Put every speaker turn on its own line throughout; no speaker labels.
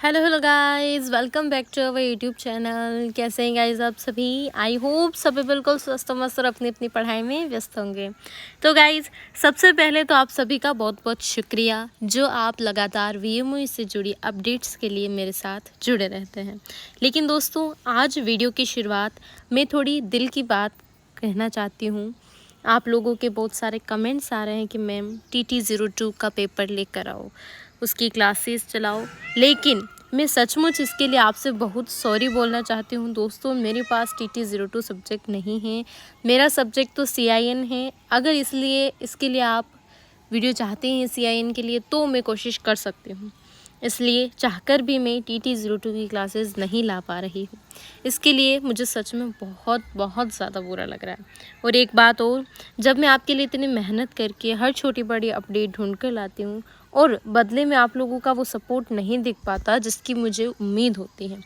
Hello hello guys, welcome back to our YouTube channel. कैसे हैं guys आप सभी? आई होप सभी बिल्कुल स्वस्थ मस्त और अपनी अपनी पढ़ाई में व्यस्त होंगे। तो गाइस, सबसे पहले तो आप सभी का बहुत बहुत शुक्रिया जो आप लगातार वीएमओ से जुड़ी अपडेट्स के लिए मेरे साथ जुड़े रहते हैं। लेकिन दोस्तों, आज वीडियो की शुरुआत में थोड़ी दिल की बात कहना चाहती हूँ। आप लोगों के बहुत सारे कमेंट्स आ रहे हैं कि मैम TT02 का पेपर लेकर आओ, उसकी क्लासेस चलाओ। लेकिन मैं सचमुच इसके लिए आपसे बहुत सॉरी बोलना चाहती हूँ दोस्तों। मेरे पास TT02 सब्जेक्ट नहीं है, मेरा सब्जेक्ट तो CIN है। अगर इसके लिए आप वीडियो चाहते हैं CIN के लिए तो मैं कोशिश कर सकती हूँ। इसलिए चाहकर भी मैं TT02 की क्लासेस नहीं ला पा रही हूँ। इसके लिए मुझे सच में बहुत बहुत ज़्यादा बुरा लग रहा है। और एक बात और, जब मैं आपके लिए इतनी मेहनत करके हर छोटी बड़ी अपडेट ढूंढ कर लाती हूँ और बदले में आप लोगों का वो सपोर्ट नहीं दिख पाता जिसकी मुझे उम्मीद होती है,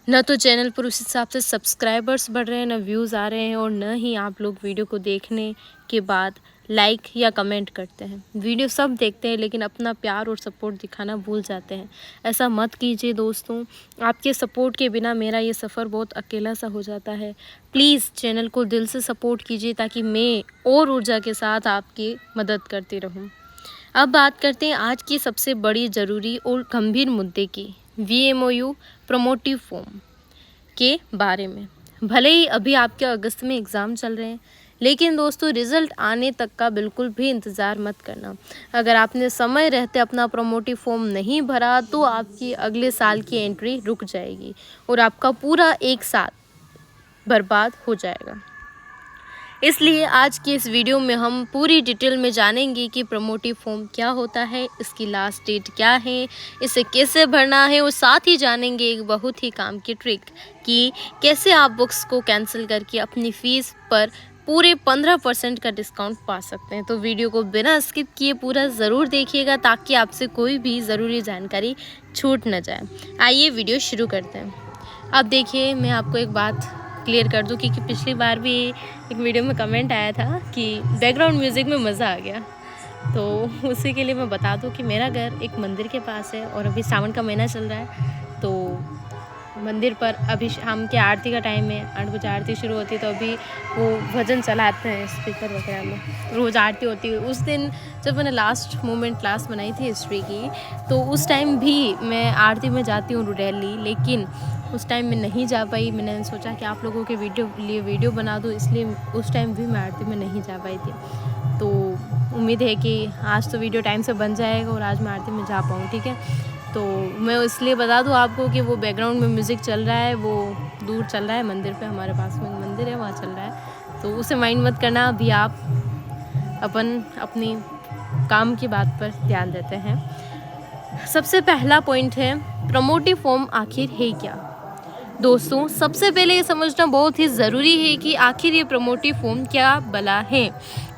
न तो चैनल पर उस हिसाब से सब्सक्राइबर्स बढ़ रहे हैं, न व्यूज़ आ रहे हैं, और न ही आप लोग वीडियो को देखने के बाद लाइक या कमेंट करते हैं। वीडियो सब देखते हैं लेकिन अपना प्यार और सपोर्ट दिखाना भूल जाते हैं। ऐसा मत कीजिए दोस्तों। आपके सपोर्ट के बिना मेरा ये सफ़र बहुत अकेला सा हो जाता है। प्लीज़ चैनल को दिल से सपोर्ट कीजिए ताकि मैं और ऊर्जा के साथ आपकी मदद करती रहूँ। अब बात करते हैं आज की सबसे बड़ी ज़रूरी और गंभीर मुद्दे की, VMOU प्रमोटिव फॉर्म के बारे में। भले ही अभी आपके अगस्त में एग्ज़ाम चल रहे हैं, लेकिन दोस्तों रिज़ल्ट आने तक का बिल्कुल भी इंतज़ार मत करना। अगर आपने समय रहते अपना प्रमोटिव फॉर्म नहीं भरा तो आपकी अगले साल की एंट्री रुक जाएगी और आपका पूरा एक साल बर्बाद हो जाएगा। इसलिए आज की इस वीडियो में हम पूरी डिटेल में जानेंगे कि प्रमोटिव फॉर्म क्या होता है, इसकी लास्ट डेट क्या है, इसे कैसे भरना है, और साथ ही जानेंगे एक बहुत ही काम की ट्रिक कि कैसे आप बुक्स को कैंसिल करके अपनी फ़ीस पर पूरे 15% का डिस्काउंट पा सकते हैं। तो वीडियो को बिना स्किप किए पूरा ज़रूर देखिएगा ताकि आपसे कोई भी ज़रूरी जानकारी छूट न जाए। आइए वीडियो शुरू करते हैं। अब देखिए, मैं आपको एक बात क्लियर कर दूं क्योंकि पिछली बार भी एक वीडियो में कमेंट आया था कि बैकग्राउंड म्यूज़िक में मज़ा आ गया, तो उसी के लिए मैं बता दूं कि मेरा घर एक मंदिर के पास है और अभी सावन का महीना चल रहा है। तो मंदिर पर अभी शाम के आरती का टाइम है, 8 बजे आरती शुरू होती है, तो अभी वो भजन चलाते हैं स्पीकर वगैरह में, रोज़ आरती होती है। उस दिन जब मैंने लास्ट मोमेंट क्लास बनाई थी हिस्ट्री की, तो उस टाइम भी मैं आरती में जाती हूँ डेली, लेकिन उस टाइम मैं नहीं जा पाई। मैंने सोचा कि आप लोगों के लिए वीडियो बना दूँ, इसलिए उस टाइम भी मैं आरती में नहीं जा पाई थी। तो उम्मीद है कि आज तो वीडियो टाइम से बन जाएगा और आज मैं आरती में जा पाऊँ, ठीक है। तो मैं इसलिए बता दूँ आपको कि वो बैकग्राउंड में म्यूज़िक चल रहा है, वो दूर चल रहा है मंदिर पे, हमारे पास में एक मंदिर है वहाँ चल रहा है, तो उसे माइंड मत करना। अभी आप अपनी काम की बात पर ध्यान देते हैं। सबसे पहला पॉइंट है, प्रमोटिव फॉर्म आखिर है क्या। दोस्तों, सबसे पहले ये समझना बहुत ही ज़रूरी है कि आखिर ये प्रमोटिव फॉर्म क्या भला है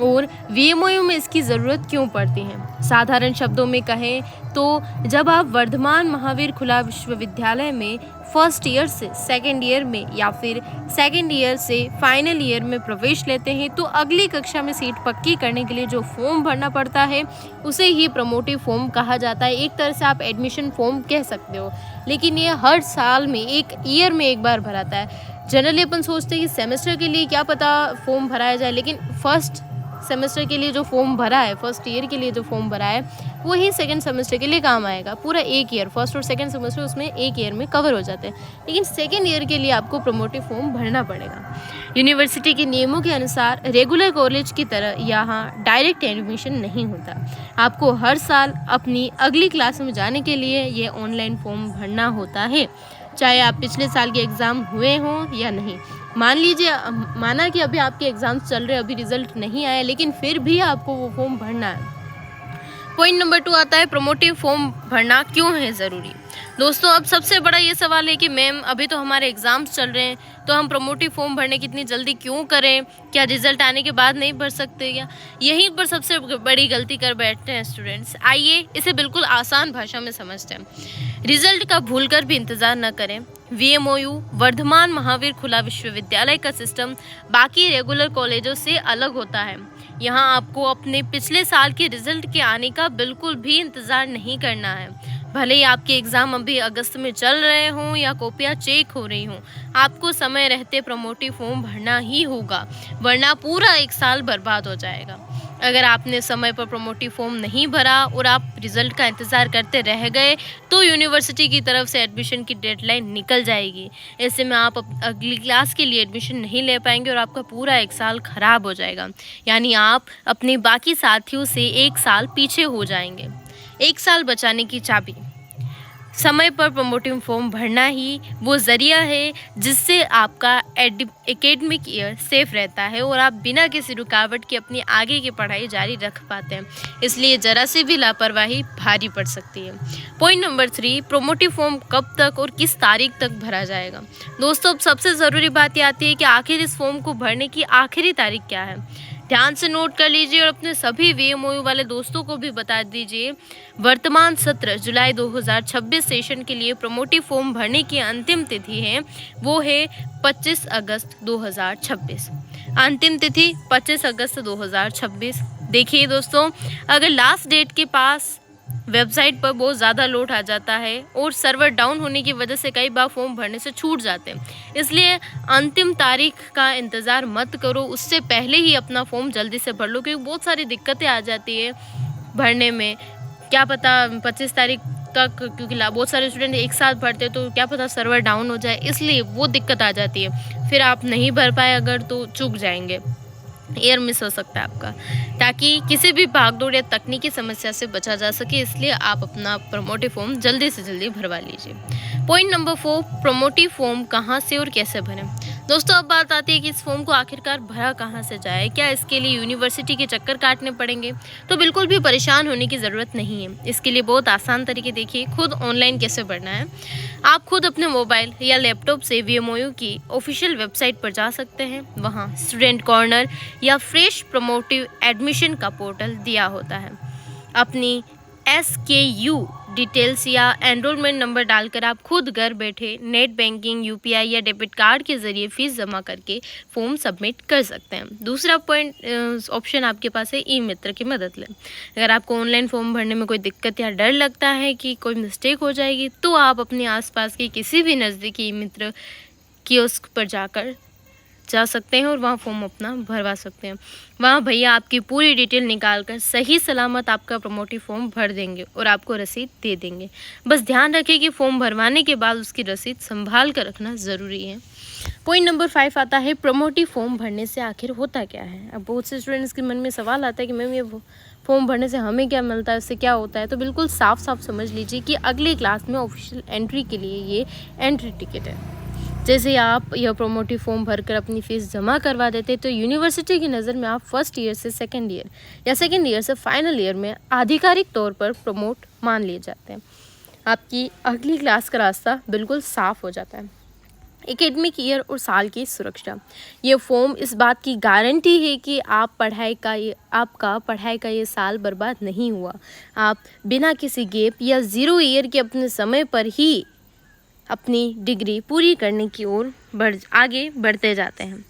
और VMOU में इसकी ज़रूरत क्यों पड़ती है। साधारण शब्दों में कहें तो जब आप वर्धमान महावीर खुला विश्वविद्यालय में फर्स्ट ईयर से सेकेंड ईयर में या फिर सेकेंड ईयर से फाइनल ईयर में प्रवेश लेते हैं तो अगली कक्षा में सीट पक्की करने के लिए जो फॉर्म भरना पड़ता है उसे ही प्रमोटिव फॉर्म कहा जाता है। एक तरह से आप एडमिशन फॉर्म कह सकते हो, लेकिन ये हर साल में एक ईयर में एक बार भराता है। जनरली अपन सोचते हैं कि सेमेस्टर के लिए क्या पता फॉर्म भराया जाए, लेकिन फर्स्ट सेमेस्टर के लिए जो फॉर्म भरा है, फर्स्ट ईयर के लिए जो फॉर्म भरा है, वही सेकंड सेमेस्टर के लिए काम आएगा। पूरा एक ईयर, फर्स्ट और सेकंड सेमेस्टर उसमें एक ईयर में कवर हो जाते हैं, लेकिन सेकंड ईयर के लिए आपको प्रमोटिव फॉर्म भरना पड़ेगा। यूनिवर्सिटी के नियमों के अनुसार रेगुलर कॉलेज की तरह यहाँ डायरेक्ट एडमिशन नहीं होता। आपको हर साल अपनी अगली क्लास में जाने के लिए ये ऑनलाइन फॉर्म भरना होता है, चाहे आप पिछले साल के एग्ज़ाम हुए हों या नहीं। माना कि अभी आपके एग्ज़ाम्स चल रहे हैं, अभी रिजल्ट नहीं आया, लेकिन फिर भी आपको वो फॉर्म भरना है। पॉइंट नंबर 2 आता है, प्रमोटिव फॉर्म भरना क्यों है ज़रूरी। दोस्तों, अब सबसे बड़ा ये सवाल है कि मैम अभी तो हमारे एग्ज़ाम्स चल रहे हैं, तो हम प्रमोटिव फॉर्म भरने की इतनी जल्दी क्यों करें, क्या रिज़ल्ट आने के बाद नहीं भर सकते क्या। यहीं पर सबसे बड़ी गलती कर बैठते हैं स्टूडेंट्स। आइए इसे बिल्कुल आसान भाषा में समझते हैं। रिज़ल्ट का भूल कर भी इंतज़ार न करें। VMOU वर्धमान महावीर खुला विश्वविद्यालय का सिस्टम बाकी रेगुलर कॉलेजों से अलग होता है। यहाँ आपको अपने पिछले साल के रिजल्ट के आने का बिल्कुल भी इंतज़ार नहीं करना है। भले ही आपके एग्ज़ाम अभी अगस्त में चल रहे हों या कॉपियाँ चेक हो रही हों, आपको समय रहते प्रमोटिव फॉर्म भरना ही होगा, वरना पूरा 1 साल बर्बाद हो जाएगा। अगर आपने समय पर प्रमोटिव फॉर्म नहीं भरा और आप रिज़ल्ट का इंतज़ार करते रह गए, तो यूनिवर्सिटी की तरफ से एडमिशन की डेडलाइन निकल जाएगी। ऐसे में आप अगली क्लास के लिए एडमिशन नहीं ले पाएंगे और आपका पूरा 1 साल ख़राब हो जाएगा। यानी आप अपने बाकी साथियों से 1 साल पीछे हो जाएंगे। 1 साल बचाने की चाबी समय पर प्रमोटिव फॉर्म भरना ही वो ज़रिया है जिससे आपका एकेडमिक ईयर सेफ रहता है और आप बिना किसी रुकावट के अपनी आगे की पढ़ाई जारी रख पाते हैं। इसलिए ज़रा सी भी लापरवाही भारी पड़ सकती है। पॉइंट नंबर 3, प्रमोटिव फॉर्म कब तक और किस तारीख तक भरा जाएगा। दोस्तों, अब सबसे ज़रूरी बात ये आती है कि आखिर इस फॉर्म को भरने की आखिरी तारीख क्या है। ध्यान से नोट कर लीजिए और अपने सभी वीएमओयू वाले दोस्तों को भी बता दीजिए। वर्तमान सत्र जुलाई 2026 सेशन के लिए प्रमोटिव फॉर्म भरने की अंतिम तिथि है वो है 25 अगस्त 2026। अंतिम तिथि 25 अगस्त 2026। देखिए दोस्तों, अगर लास्ट डेट के पास वेबसाइट पर बहुत ज़्यादा लोड आ जाता है और सर्वर डाउन होने की वजह से कई बार फॉर्म भरने से छूट जाते हैं। इसलिए अंतिम तारीख का इंतज़ार मत करो, उससे पहले ही अपना फॉर्म जल्दी से भर लो, क्योंकि बहुत सारी दिक्कतें आ जाती है भरने में। क्या पता 25 तारीख तक, क्योंकि बहुत सारे स्टूडेंट एक साथ भरते हैं तो क्या पता सर्वर डाउन हो जाए, इसलिए वो दिक्कत आ जाती है। फिर आप नहीं भर पाए अगर तो चूक जाएंगे, ईयर मिस हो सकता है आपका। ताकि किसी भी भागदौड़ या तकनीकी समस्या से बचा जा सके, इसलिए आप अपना प्रमोटिव फॉर्म जल्दी से जल्दी भरवा लीजिए। पॉइंट नंबर 4, प्रमोटिव फॉर्म कहाँ से और कैसे भरें। दोस्तों, अब बात आती है कि इस फॉर्म को आखिरकार भरा कहाँ से जाए। क्या इसके लिए यूनिवर्सिटी के चक्कर काटने पड़ेंगे? तो बिल्कुल भी परेशान होने की ज़रूरत नहीं है। इसके लिए बहुत आसान तरीके देखिए, खुद ऑनलाइन कैसे भरना है। आप खुद अपने मोबाइल या लैपटॉप से वीएमओयू की ऑफिशियल वेबसाइट पर जा सकते हैं। वहाँ स्टूडेंट कॉर्नर या फ्रेश प्रमोटिव एडमिशन का पोर्टल दिया होता है। अपनी SKU डिटेल्स या एनरोलमेंट नंबर डालकर आप खुद घर बैठे नेट बैंकिंग, UPI या डेबिट कार्ड के ज़रिए फ़ीस जमा करके फॉर्म सबमिट कर सकते हैं। दूसरा पॉइंट ऑप्शन आपके पास है ई-मित्र की मदद लें। अगर आपको ऑनलाइन फॉर्म भरने में कोई दिक्कत या डर लगता है कि कोई मिस्टेक हो जाएगी, तो आप अपने आसपास के किसी भी नज़दीकी ई-मित्र कियोस्क पर जा सकते हैं और वहाँ फॉर्म अपना भरवा सकते हैं। वहाँ भैया आपकी पूरी डिटेल निकाल कर सही सलामत आपका प्रमोटिव फॉर्म भर देंगे और आपको रसीद दे देंगे। बस ध्यान रखें कि फॉर्म भरवाने के बाद उसकी रसीद संभाल कर रखना ज़रूरी है। पॉइंट नंबर 5 आता है, प्रमोटिव फॉर्म भरने से आखिर होता क्या है। अब बहुत से स्टूडेंट्स के मन में सवाल आता है कि मैम ये फॉर्म भरने से हमें क्या मिलता है, उससे क्या होता है। तो बिल्कुल साफ साफ समझ लीजिए कि अगली क्लास में ऑफिशियल एंट्री के लिए ये एंट्री टिकट है। जैसे आप यह प्रमोटिव फॉर्म भरकर अपनी फ़ीस जमा करवा देते, तो यूनिवर्सिटी की नज़र में आप फर्स्ट ईयर से सेकंड ईयर या सेकंड ईयर से फाइनल ईयर में आधिकारिक तौर पर प्रमोट मान लिए जाते हैं। आपकी अगली क्लास का रास्ता बिल्कुल साफ हो जाता है। एकेडमिक ईयर और साल की सुरक्षा, ये फॉर्म इस बात की गारंटी है कि आपका पढ़ाई का ये साल बर्बाद नहीं हुआ। आप बिना किसी गैप या ज़ीरो ईयर के अपने समय पर ही अपनी डिग्री पूरी करने की ओर आगे बढ़ते जाते हैं।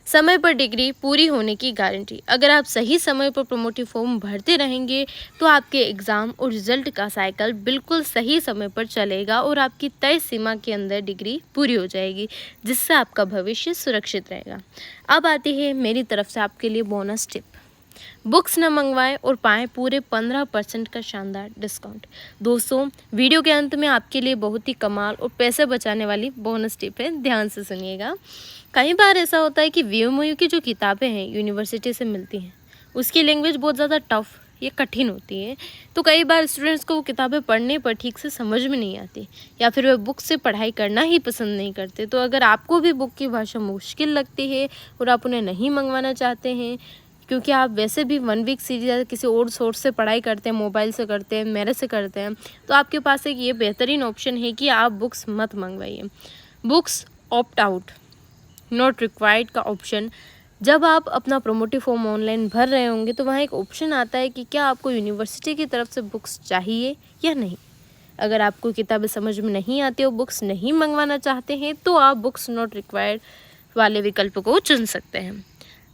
समय पर डिग्री पूरी होने की गारंटी, अगर आप सही समय पर प्रमोटिव फॉर्म भरते रहेंगे तो आपके एग्ज़ाम और रिजल्ट का साइकिल बिल्कुल सही समय पर चलेगा और आपकी तय सीमा के अंदर डिग्री पूरी हो जाएगी, जिससे आपका भविष्य सुरक्षित रहेगा। अब आती है मेरी तरफ से आपके लिए बोनस टिप। बुक्स न मंगवाएं और पाएं पूरे 15% का शानदार डिस्काउंट। दोस्तों, वीडियो के अंत में आपके लिए बहुत ही कमाल और पैसे बचाने वाली बोनस टिप है, ध्यान से सुनिएगा। कई बार ऐसा होता है कि वीएमओयू की जो किताबें हैं यूनिवर्सिटी से मिलती हैं, उसकी लैंग्वेज बहुत ज़्यादा टफ या कठिन होती है, तो कई बार स्टूडेंट्स को वो किताबें पढ़ने पर ठीक से समझ में नहीं आती या फिर वे बुक से पढ़ाई करना ही पसंद नहीं करते। तो अगर आपको भी बुक की भाषा मुश्किल लगती है और आप उन्हें नहीं मंगवाना चाहते हैं, क्योंकि आप वैसे भी 1 वीक सीरीज या किसी और सोर्स से पढ़ाई करते हैं, मोबाइल से करते हैं, मेरे से करते हैं, तो आपके पास एक ये बेहतरीन ऑप्शन है कि आप बुक्स मत मंगवाइए। Books opt out not required का ऑप्शन, जब आप अपना प्रमोटिव फॉर्म ऑनलाइन भर रहे होंगे तो वहाँ एक ऑप्शन आता है कि क्या आपको यूनिवर्सिटी की तरफ से बुक्स चाहिए या नहीं। अगर आपको किताबें समझ में नहीं आती और बुक्स नहीं मंगवाना चाहते हैं, तो आप बुक्स नॉट रिक्वायर्ड वाले विकल्प को चुन सकते हैं।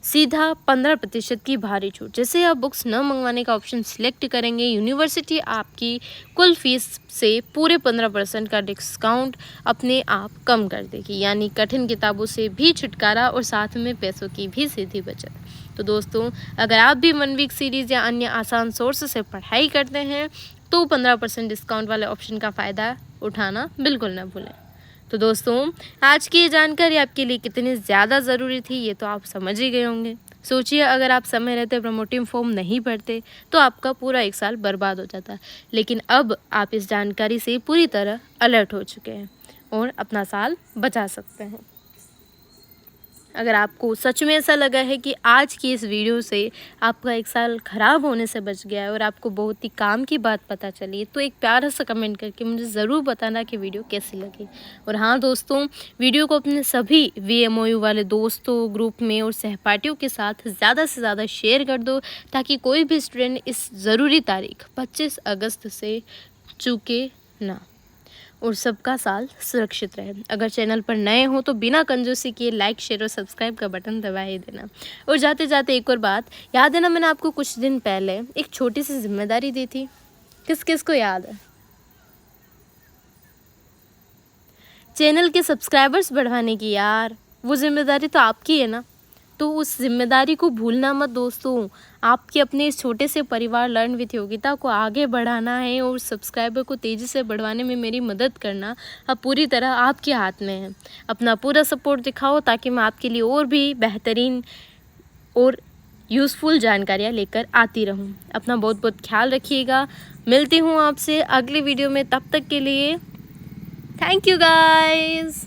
सीधा 15% की भारी छूट। जैसे आप बुक्स न मंगवाने का ऑप्शन सिलेक्ट करेंगे, यूनिवर्सिटी आपकी कुल फीस से पूरे 15% का डिस्काउंट अपने आप कम कर देगी, यानी कठिन किताबों से भी छुटकारा और साथ में पैसों की भी सीधी बचत। तो दोस्तों, अगर आप भी 1 वीक सीरीज़ या अन्य आसान सोर्स से पढ़ाई करते हैं तो 15% डिस्काउंट वाले ऑप्शन का फ़ायदा उठाना बिल्कुल ना भूलें। तो दोस्तों, आज की ये जानकारी आपके लिए कितनी ज़्यादा ज़रूरी थी ये तो आप समझ ही गए होंगे। सोचिए, अगर आप समय रहते प्रमोटिव फॉर्म नहीं भरते तो आपका पूरा 1 साल बर्बाद हो जाता। लेकिन अब आप इस जानकारी से पूरी तरह अलर्ट हो चुके हैं और अपना साल बचा सकते हैं। अगर आपको सच में ऐसा लगा है कि आज की इस वीडियो से आपका 1 साल ख़राब होने से बच गया है और आपको बहुत ही काम की बात पता चली है, तो एक प्यारा सा कमेंट करके मुझे ज़रूर बताना कि वीडियो कैसी लगी। और हाँ दोस्तों, वीडियो को अपने सभी VMOU वाले दोस्तों, ग्रुप में और सहपाठियों के साथ ज़्यादा से ज़्यादा शेयर कर दो, ताकि कोई भी स्टूडेंट इस ज़रूरी तारीख 25 अगस्त से चूके ना और सबका साल सुरक्षित रहे। अगर चैनल पर नए हो तो बिना कंजूसी किए लाइक, शेयर और सब्सक्राइब का बटन दबा ही देना। और जाते जाते एक और बात याद है ना, मैंने आपको कुछ दिन पहले एक छोटी सी जिम्मेदारी दी थी, किस किस को याद है? चैनल के सब्सक्राइबर्स बढ़वाने की यार, वो जिम्मेदारी तो आपकी है ना। तो उस जिम्मेदारी को भूलना मत दोस्तों। आपके अपने इस छोटे से परिवार लर्न विथ योगिता को आगे बढ़ाना है और सब्सक्राइबर को तेज़ी से बढ़वाने में मेरी मदद करना अब पूरी तरह आपके हाथ में है। अपना पूरा सपोर्ट दिखाओ ताकि मैं आपके लिए और भी बेहतरीन और यूज़फुल जानकारियाँ लेकर आती रहूँ। अपना बहुत बहुत ख्याल रखिएगा। मिलती हूँ आपसे अगली वीडियो में, तब तक के लिए थैंक यू गाइज़।